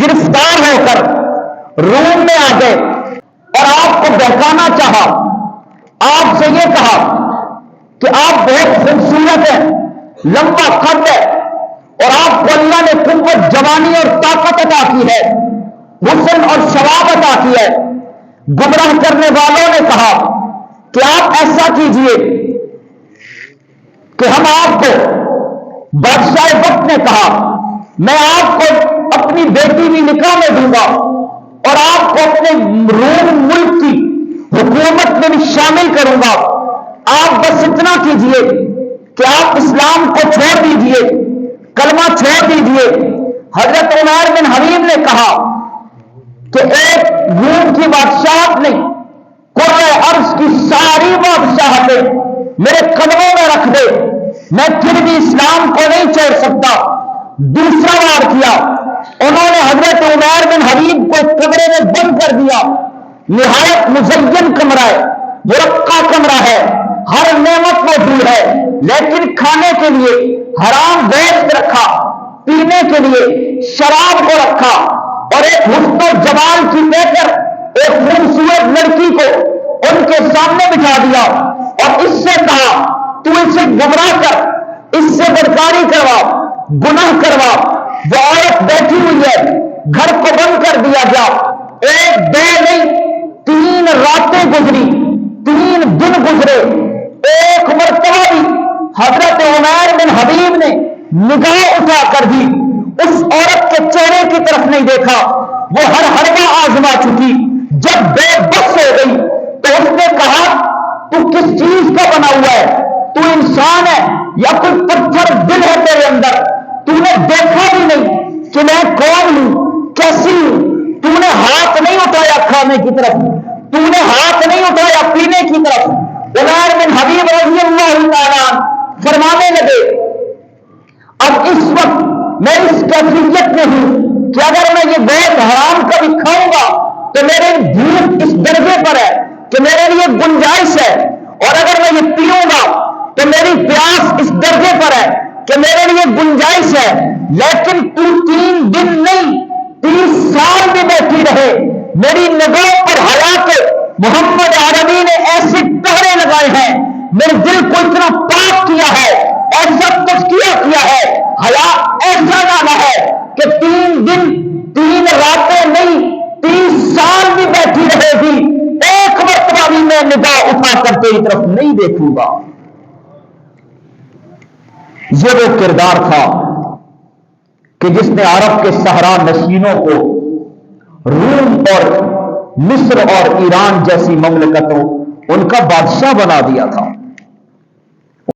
گرفتار ہو کر روم میں آ گئے اور آپ کو بہکانا چاہا، آپ سے یہ کہا کہ آپ بہت خوبصورت ہیں، لمبا قد ہے، اور آپ کو اللہ نے قوت، جوانی اور طاقت عطا کی ہے، حسن اور شباب عطا کی ہے۔ گمراہ کرنے والوں نے کہا کہ آپ ایسا کیجئے کہ ہم آپ کو، بادشاہ وقت نے کہا میں آپ کو اپنی بیٹی بھی نکاح میں دوں گا اور آپ کو اپنے روم ملک کی حکومت میں بھی شامل کروں گا، آپ بس اتنا کیجئے کہ آپ اسلام کو چھوڑ دیجئے، کلمہ چھوڑ دیجئے۔ حضرت عمر بن حبیب نے کہا کہ ایک روم کی بادشاہت نہیں، قرۂ عرض کی ساری بادشاہتیں میرے قدموں میں رکھ دے، میں پھر بھی اسلام کو نہیں چھوڑ سکتا۔ دوسرا وار کیا، انہوں نے حضرت عمر بن حبیب کو کمرے میں بند کر دیا، نہایت مزین کمرہ ہے، مرقع کمرہ ہے، ہر نعمت موجود ہے، لیکن کھانے کے لیے حرام گوشت رکھا، پینے کے لیے شراب کو رکھا، اور ایک حسن و جمال کی دے کر ایک خوبصورت لڑکی کو ان کے سامنے بٹھا دیا اور اس سے کہا تو اسے گمراہ کر، اس سے بدکاری کروا، گناہ کروا۔ وہ عورت بیٹھی ہوئی ہے، گھر کو بند کر دیا گیا۔ ایک دو نہیں، 3 راتیں گزری، 3 دن گزرے، ایک مرتبہ بھی حضرت عمر بن حبیب نے نگاہ اٹھا کر بھی اس عورت کے چہرے کی طرف نہیں دیکھا۔ وہ ہر حربہ آزما چکی، جب بے بس ہو گئی تو اس نے کہا تو کس چیز کا بنا ہوا ہے؟ تو انسان ہے یا کوئی پتھر دل ہے تیرے اندر؟ تو نے دیکھا بھی نہیں کہ میں کون ہوں، کیسی ہوں؟ تو نے ہاتھ نہیں اٹھایا کھانے کی طرف، تو نے ہاتھ نہیں اٹھایا پینے کی طرف۔ عمر بن حبیب رضی اللہ تعالیٰ فرمانے لگے اب اس وقت میں اس کیفیت میں ہوں کہ اگر میں یہ گوشت حرام کا بھی کھاؤں گا تو میرے بھوک اس درجے پر ہے کہ میرے لیے گنجائش ہے، اور اگر میں یہ پیوں گا تو میری پیاس اس درجے پر ہے کہ میرے لیے گنجائش ہے۔ لیکن تو 3 دن نہیں 30 سال بھی بیٹھی رہے، میری نگاہ پر حیا کے محمد عربی نے ایسے پہرے لگائے ہیں، میرے دل کو اتنا پاک کیا ہے، ایسا تزکیہ کیا ہے، حیا ایسا ڈالا ہے کہ 3 دن 3 راتیں نہیں 30 سال بھی بیٹھی رہے گی، ایک مرتبہ بھی میں نگاہ اٹھا کر تیری طرف نہیں دیکھوں گا۔ یہ وہ کردار تھا کہ جس نے عرب کے صحرا نشینوں کو روم اور مصر اور ایران جیسی مملکتوں ان کا بادشاہ بنا دیا تھا۔